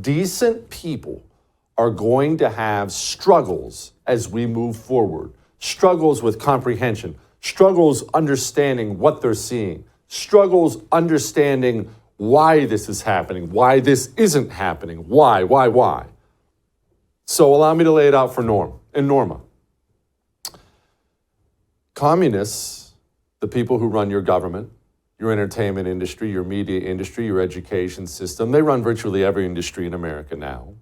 decent people are going to have struggles as we move forward. Struggles with comprehension, struggles understanding what they're seeing, struggles understanding why this is happening, why this isn't happening, why. So allow me to lay it out for Norm and Norma. Communists, the people who run your government, your entertainment industry, your media industry, your education system, they run virtually every industry in America now.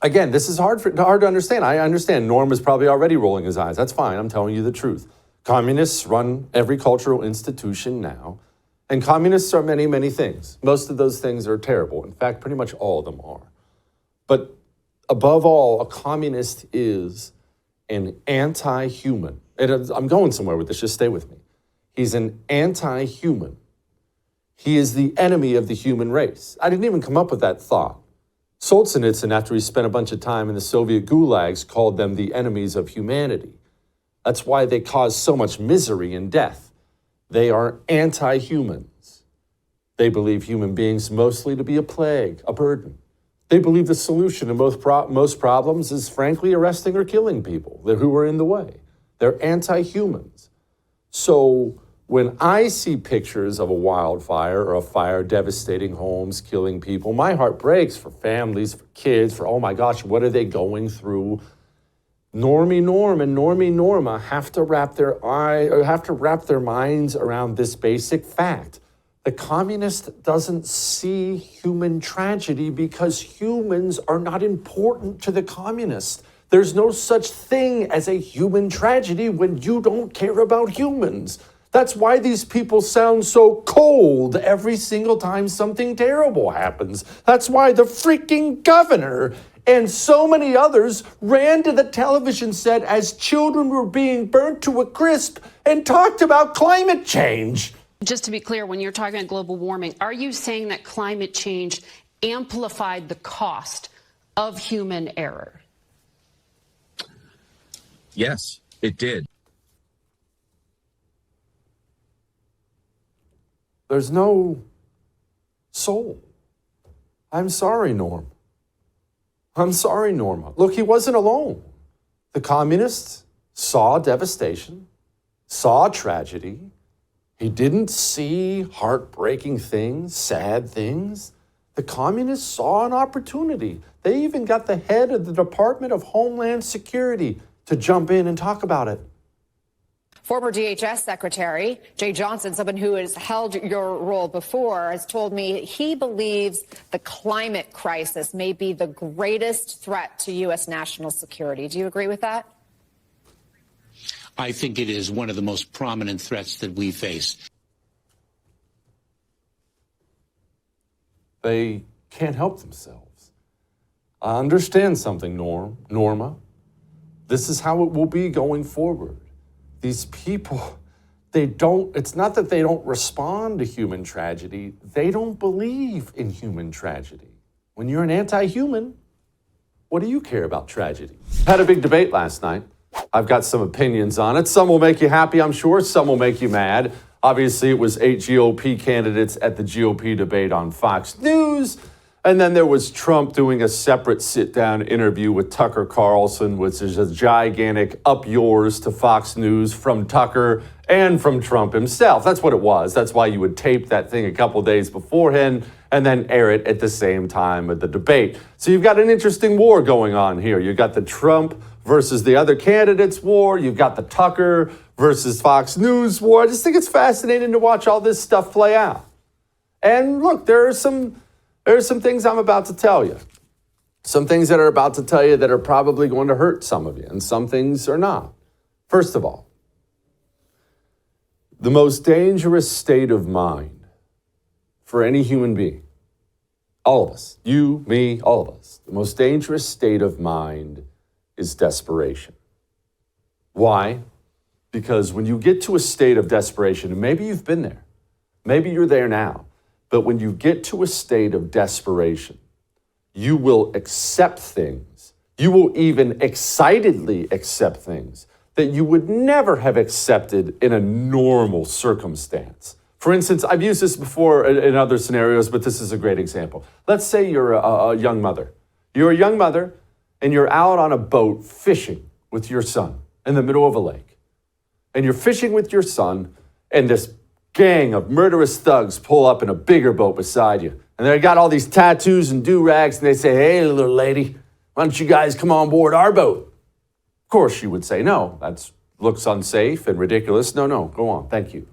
Again, this is hard to understand. I understand Norm is probably already rolling his eyes. That's fine. I'm telling you the truth. Communists run every cultural institution now. And communists are many, many things. Most of those things are terrible. In fact, pretty much all of them are. But above all, a communist is an anti-human. I'm going somewhere with this. Just stay with me. He's an anti-human. He is the enemy of the human race. I didn't even come up with that thought. Solzhenitsyn, after he spent a bunch of time in the Soviet gulags, called them the enemies of humanity. That's why they cause so much misery and death. They are anti-humans. They believe human beings mostly to be a plague, a burden. They believe the solution to most problems is frankly arresting or killing people who are in the way. They're anti-humans. So when I see pictures of a wildfire or a fire devastating homes, killing people, my heart breaks for families, for kids, for, oh my gosh, what are they going through? Normie Norm and Normie Norma have to wrap their minds around this basic fact. The communist doesn't see human tragedy because humans are not important to the communist. There's no such thing as a human tragedy when you don't care about humans. That's why these people sound so cold every single time something terrible happens. That's why the freaking governor and so many others ran to the television set as children were being burnt to a crisp and talked about climate change. Just to be clear, when you're talking about global warming, are you saying that climate change amplified the cost of human error? Yes, it did. There's no soul. I'm sorry, Norm. I'm sorry, Norma. Look, he wasn't alone. The communists saw devastation, saw tragedy. He didn't see heartbreaking things, sad things. The communists saw an opportunity. They even got the head of the Department of Homeland Security to jump in and talk about it. Former DHS Secretary Jay Johnson, someone who has held your role before, has told me he believes the climate crisis may be the greatest threat to U.S. national security. Do you agree with that? I think it is one of the most prominent threats that we face. They can't help themselves. I understand something, Norma. This is how it will be going forward. These people, it's not that they don't respond to human tragedy, they don't believe in human tragedy. When you're an anti-human, what do you care about tragedy? Had a big debate last night. I've got some opinions on it. Some will make you happy, I'm sure. Some will make you mad. Obviously, it was 8 GOP candidates at the GOP debate on Fox News. And then there was Trump doing a separate sit-down interview with Tucker Carlson, which is a gigantic up yours to Fox News from Tucker and from Trump himself. That's what it was. That's why you would tape that thing a couple days beforehand and then air it at the same time of the debate. So you've got an interesting war going on here. You've got the Trump versus the other candidates war. You've got the Tucker versus Fox News war. I just think it's fascinating to watch all this stuff play out. And look, there are some things I'm about to tell you. Some things that are about to tell you that are probably going to hurt some of you, and some things are not. First of all, the most dangerous state of mind for any human being, all of us, you, me, all of us, the most dangerous state of mind is desperation. Why? Because when you get to a state of desperation, and maybe you've been there, maybe you're there now, but when you get to a state of desperation, you will accept things. You will even excitedly accept things that you would never have accepted in a normal circumstance. For instance, I've used this before in other scenarios, but this is a great example. Let's say you're a young mother. You're a young mother and you're out on a boat fishing with your son in the middle of a lake. And you're fishing with your son, and this gang of murderous thugs pull up in a bigger boat beside you. And they got all these tattoos and do-rags, and they say, "Hey, little lady, why don't you guys come on board our boat?" Of course, you would say, "No, that looks unsafe and ridiculous. No, go on, thank you."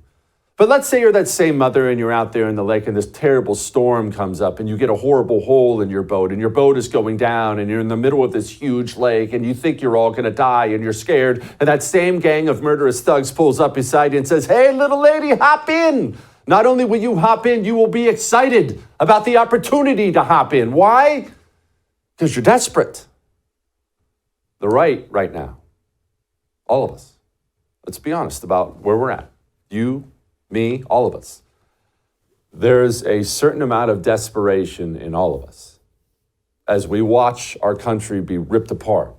But let's say you're that same mother and you're out there in the lake and this terrible storm comes up and you get a horrible hole in your boat and your boat is going down and you're in the middle of this huge lake and you think you're all going to die and you're scared. And that same gang of murderous thugs pulls up beside you and says, "Hey, little lady, hop in." Not only will you hop in, you will be excited about the opportunity to hop in. Why? Because you're desperate. The right now, all of us, let's be honest about where we're at. You, me, all of us. There's a certain amount of desperation in all of us as we watch our country be ripped apart,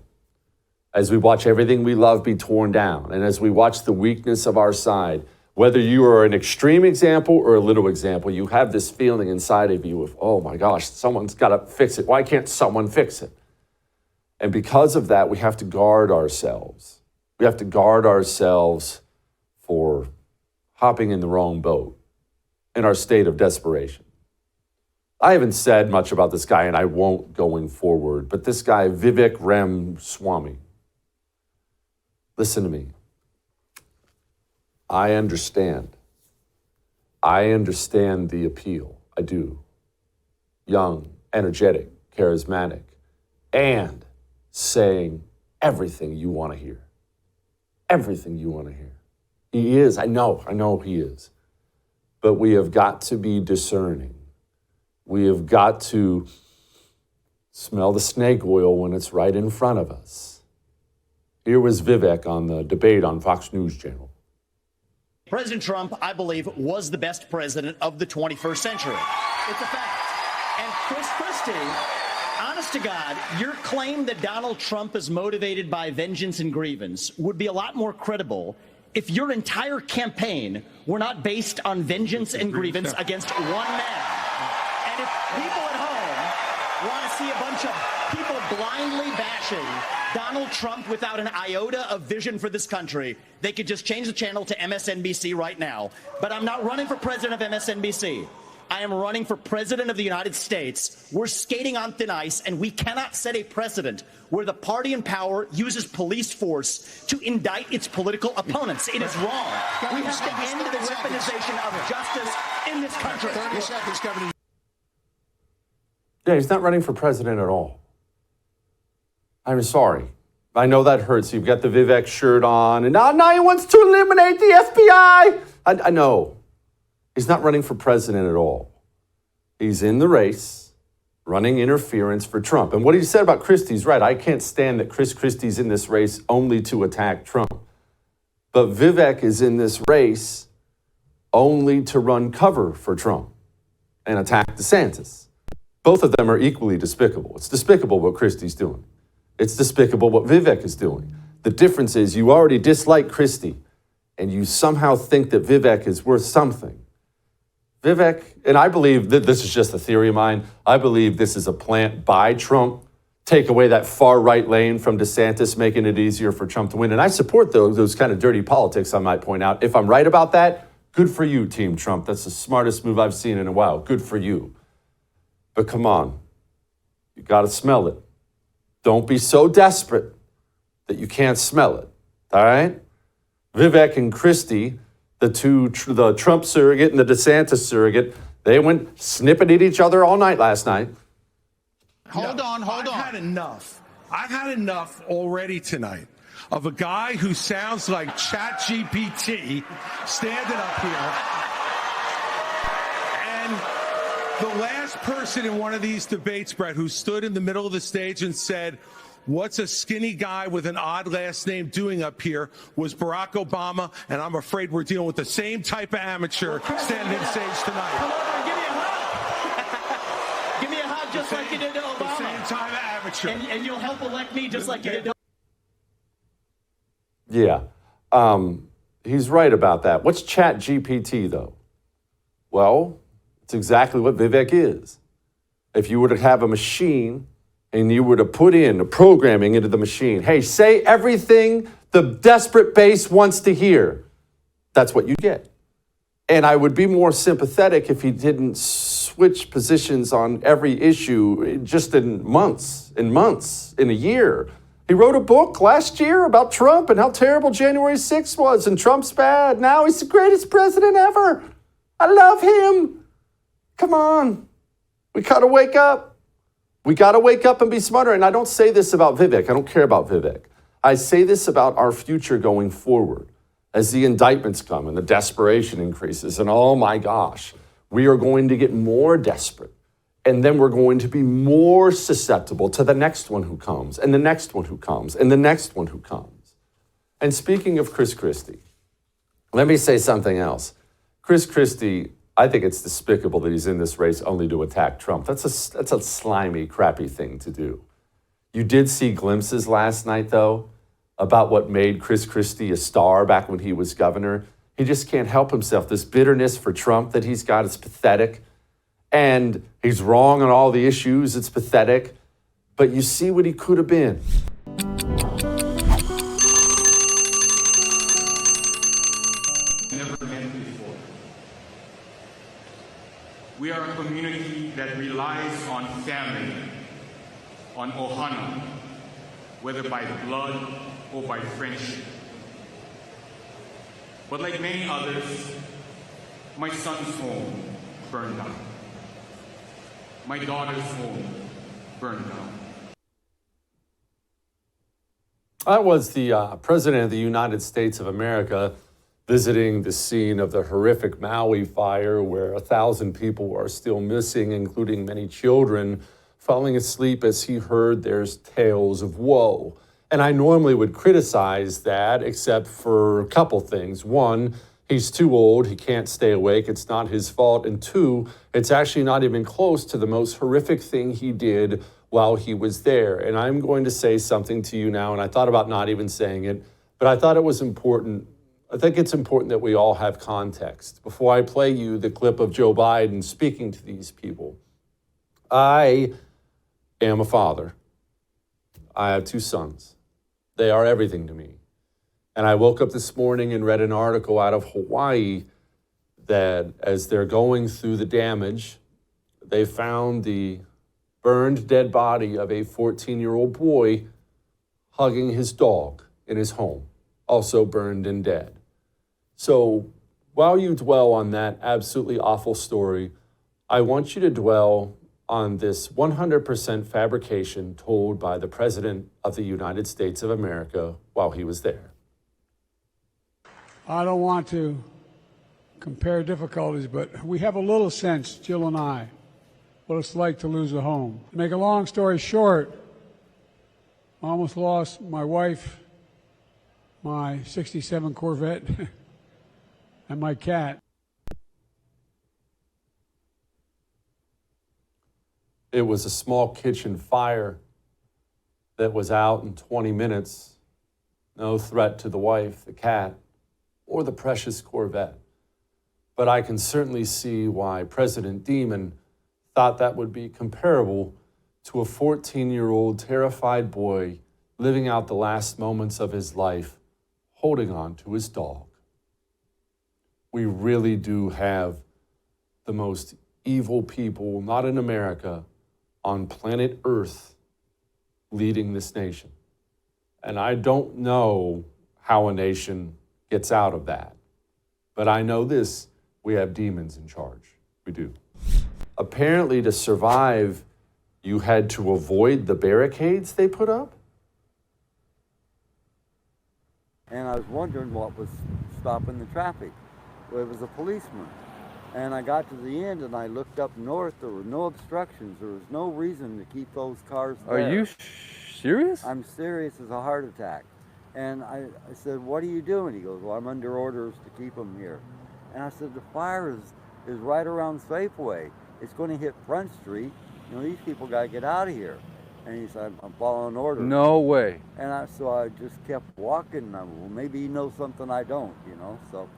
as we watch everything we love be torn down, and as we watch the weakness of our side. Whether you are an extreme example or a little example, you have this feeling inside of you of, oh my gosh, someone's got to fix it. Why can't someone fix it? And because of that, we have to guard ourselves. We have to guard ourselves for hopping in the wrong boat in our state of desperation. I haven't said much about this guy, and I won't going forward, but this guy, Vivek Ramaswamy, listen to me. I understand. I understand the appeal. I do. Young, energetic, charismatic, and saying everything you want to hear. Everything you want to hear. He is. I know he is. But we have got to be discerning. We have got to smell the snake oil when it's right in front of us. Here was Vivek on the debate on Fox News Channel. President Trump, I believe, was the best president of the 21st century. It's a fact. And Chris Christie, honest to God, your claim that Donald Trump is motivated by vengeance and grievance would be a lot more credible if your entire campaign were not based on vengeance and grievance against one man. And if people at home want to see a bunch of people blindly bashing Donald Trump without an iota of vision for this country, they could just change the channel to MSNBC right now. But I'm not running for president of MSNBC. I am running for president of the United States. We're skating on thin ice, and we cannot set a precedent where the party in power uses police force to indict its political opponents. It is wrong. We have to end the weaponization of justice in this country. 30 seconds, Governor. Yeah, he's not running for president at all. I'm sorry. I know that hurts. You've got the Vivek shirt on, and now he wants to eliminate the FBI. I know. He's not running for president at all. He's in the race, running interference for Trump. And what he said about Christie's right. I can't stand that Chris Christie's in this race only to attack Trump. But Vivek is in this race only to run cover for Trump and attack DeSantis. Both of them are equally despicable. It's despicable what Christie's doing. It's despicable what Vivek is doing. The difference is you already dislike Christie, and you somehow think that Vivek is worth something. Vivek, and I believe that this is just a theory of mine, I believe this is a plant by Trump, take away that far right lane from DeSantis, making it easier for Trump to win. And I support those kind of dirty politics, I might point out. If I'm right about that, good for you, Team Trump. That's the smartest move I've seen in a while. Good for you. But come on, you got to smell it. Don't be so desperate that you can't smell it, all right? Vivek and Christie, the Trump surrogate and the DeSantis surrogate, they went snipping at each other all night last night. Hold on. I've had enough. I've had enough already tonight of a guy who sounds like ChatGPT standing up here. And the last person in one of these debates, Brett, who stood in the middle of the stage and said, "What's a skinny guy with an odd last name doing up here?" was Barack Obama, and I'm afraid we're dealing with the same type of amateur standing on stage tonight. Come over and give me a hug. Give me a hug just like you did to Obama. The same type of amateur. And you'll help elect me just like you did to Yeah, he's right about that. What's ChatGPT, though? Well, it's exactly what Vivek is. If you were to have a machine and you were to put in the programming into the machine, hey, say everything the desperate base wants to hear, that's what you get. And I would be more sympathetic if he didn't switch positions on every issue just in months, in a year. He wrote a book last year about Trump and how terrible January 6th was, and Trump's bad. Now he's the greatest president ever. I love him. Come on. We gotta wake up. We gotta wake up and be smarter. And I don't say this about Vivek. I don't care about Vivek. I say this about our future going forward. As the indictments come and the desperation increases, and oh my gosh, we are going to get more desperate. And then we're going to be more susceptible to the next one who comes, and the next one who comes, and the next one who comes. And speaking of Chris Christie, let me say something else. Chris Christie, I think it's despicable that he's in this race only to attack Trump. That's a slimy, crappy thing to do. You did see glimpses last night, though, about what made Chris Christie a star back when he was governor. He just can't help himself. This bitterness for Trump that he's got is pathetic. And he's wrong on all the issues. It's pathetic. But you see what he could have been. Never met before. We are a community that relies on family, on ohana, whether by blood or by friendship. But like many others, my son's home burned down. My daughter's home burned down. That was the President of the United States of America visiting the scene of the horrific Maui fire, where 1,000 people are still missing, including many children, falling asleep as he heard their tales of woe. And I normally would criticize that, except for a couple things. One, he's too old, he can't stay awake, it's not his fault. And two, it's actually not even close to the most horrific thing he did while he was there. And I'm going to say something to you now, and I thought about not even saying it, but I thought it was important. I think it's important that we all have context. Before I play you the clip of Joe Biden speaking to these people, I am a father. I have 2 sons. They are everything to me. And I woke up this morning and read an article out of Hawaii that as they're going through the damage, they found the burned dead body of a 14-year-old boy hugging his dog in his home, also burned and dead. So while you dwell on that absolutely awful story, I want you to dwell on this 100% fabrication told by the President of the United States of America while he was there. I don't want to compare difficulties, but we have a little sense, Jill and I, what it's like to lose a home. To make a long story short, I almost lost my wife, my 67 Corvette, and my cat. It was a small kitchen fire that was out in 20 minutes. No threat to the wife, the cat, or the precious Corvette. But I can certainly see why President Demon thought that would be comparable to a 14-year-old terrified boy living out the last moments of his life, holding on to his dog. We really do have the most evil people, not in America, on planet Earth, leading this nation. And I don't know how a nation gets out of that. But I know this, we have demons in charge. We do. Apparently, to survive, you had to avoid the barricades they put up? And I was wondering what was stopping the traffic. Well, it was a policeman. And I got to the end and I looked up north. There were no obstructions. There was no reason to keep those cars there. Are you serious? I'm serious as a heart attack. And I said, what are you doing? He goes, well, I'm under orders to keep them here. And I said, the fire is right around Safeway. It's going to hit Front Street. You know, these people got to get out of here. And he said, I'm following orders. No way. And so I just kept walking. Well, maybe he knows something I don't, you know. So,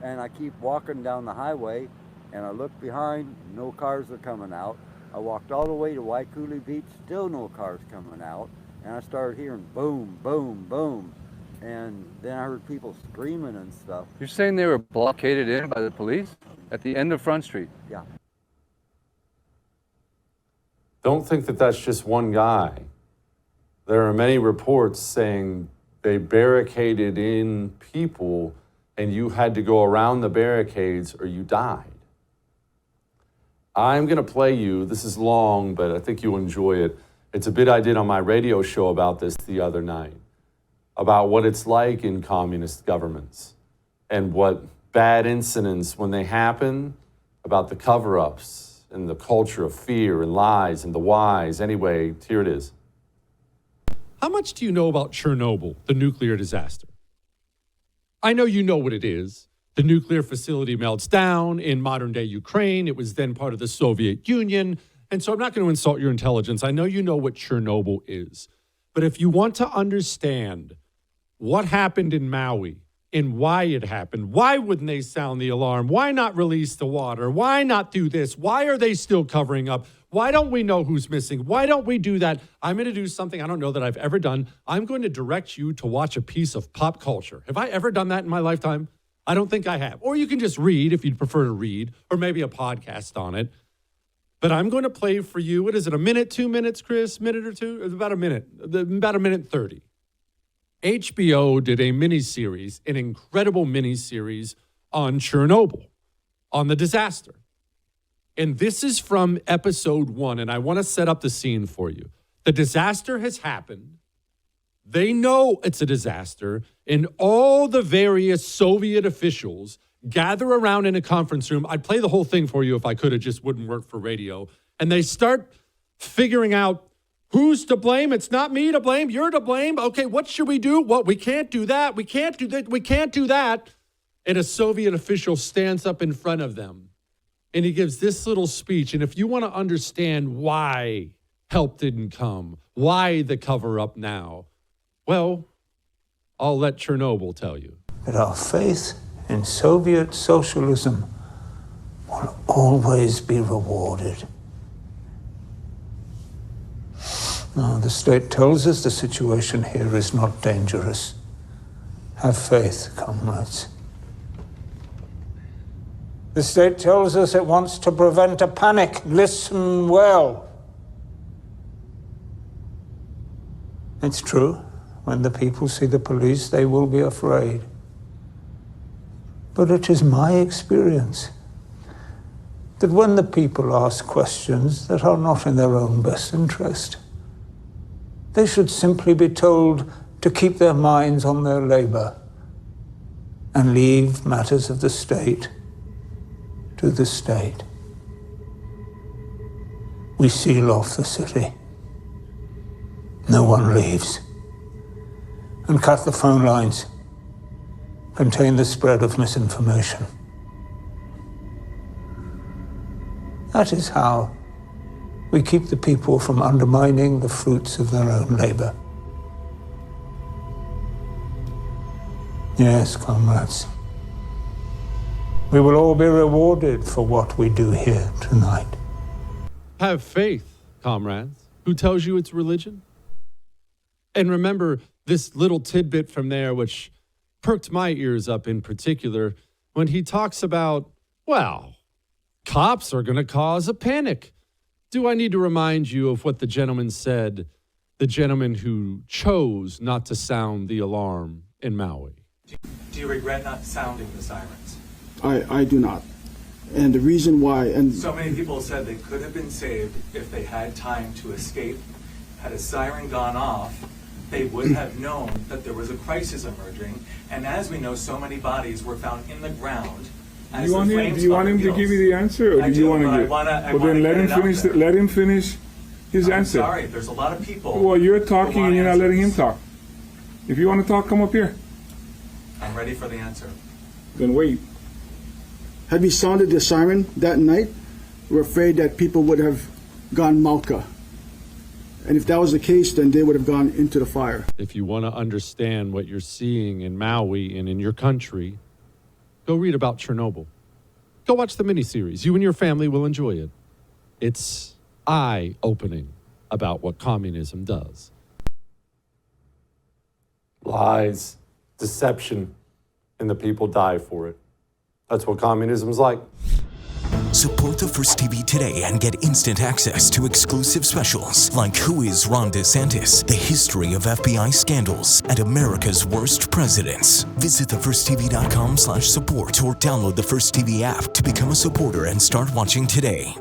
and I keep walking down the highway, And I looked behind, no cars are coming out. I walked all the way to Waikuli Beach, still no cars coming out. And I started hearing boom, boom, boom. And then I heard people screaming and stuff. You're saying they were blockaded in by the police at the end of Front Street? Yeah. Don't think that that's just one guy. There are many reports saying they barricaded in people and you had to go around the barricades or you died. I'm going to play you, this is long, but I think you'll enjoy it. It's a bit I did on my radio show about this the other night, about what it's like in communist governments and what bad incidents, when they happen, about the cover-ups and the culture of fear and lies and the whys. Anyway, here it is. How much do you know about Chernobyl, the nuclear disaster? I know you know what it is. The nuclear facility melts down in modern-day Ukraine. It was then part of the Soviet Union. And so I'm not going to insult your intelligence. I know you know what Chernobyl is. But if you want to understand what happened in Maui and why it happened, why wouldn't they sound the alarm? Why not release the water? Why not do this? Why are they still covering up? Why don't we know who's missing? Why don't we do that? I'm going to do something I don't know that I've ever done. I'm going to direct you to watch a piece of pop culture. Have I ever done that in my lifetime? I don't think I have. Or you can just read if you'd prefer to read, or maybe a podcast on it. But I'm going to play for you, what is it, a minute, 2 minutes, Chris? Minute or two? About a minute 30. HBO did a miniseries, an incredible miniseries on Chernobyl, on the disaster. And this is from episode 1, and I want to set up the scene for you. The disaster has happened. They know it's a disaster, and all the various Soviet officials gather around in a conference room. I'd play the whole thing for you if I could. It just wouldn't work for radio. And they start figuring out who's to blame. It's not me to blame. You're to blame. Okay, what should we do? Well, we can't do that. We can't do that. We can't do that. And a Soviet official stands up in front of them, and he gives this little speech. And if you want to understand why help didn't come, why the cover-up now, well, I'll let Chernobyl tell you. That our faith in Soviet socialism will always be rewarded. Now, the state tells us the situation here is not dangerous. Have faith, comrades. The state tells us it wants to prevent a panic. Listen well. It's true. When the people see the police, they will be afraid. But it is my experience that when the people ask questions that are not in their own best interest, they should simply be told to keep their minds on their labor and leave matters of the state to the state. We seal off the city. No one leaves. And cut the phone lines. Contain the spread of misinformation. That is how we keep the people from undermining the fruits of their own labor. Yes, comrades. We will all be rewarded for what we do here tonight. Have faith, comrades. Who tells you it's religion? And remember this little tidbit from there, which perked my ears up in particular, when he talks about, well, cops are going to cause a panic. Do I need to remind you of what the gentleman said, the gentleman who chose not to sound the alarm in Maui? Do you regret not sounding the sirens? I do not. And the reason why... and so many people said they could have been saved if they had time to escape. Had a siren gone off, they would have known that there was a crisis emerging. And as we know, so many bodies were found in the ground. Do you want him to give you the answer, or do you want to give? Well, then let him finish. Let him finish his answer. Sorry, there's a lot of people. Well, you're talking and you're not letting him talk. If you want to talk, come up here. I'm ready for the answer. Then wait. Had we sounded the siren that night, we're afraid that people would have gone Malka. And if that was the case, then they would have gone into the fire. If you want to understand what you're seeing in Maui and in your country, go read about Chernobyl. Go watch the miniseries. You and your family will enjoy it. It's eye-opening about what communism does. Lies, deception, and the people die for it. That's what communism's like. Support the First TV today and get instant access to exclusive specials like Who is Ron DeSantis, The History of FBI Scandals, and America's Worst Presidents. Visit thefirsttv.com/support or download the First TV app to become a supporter and start watching today.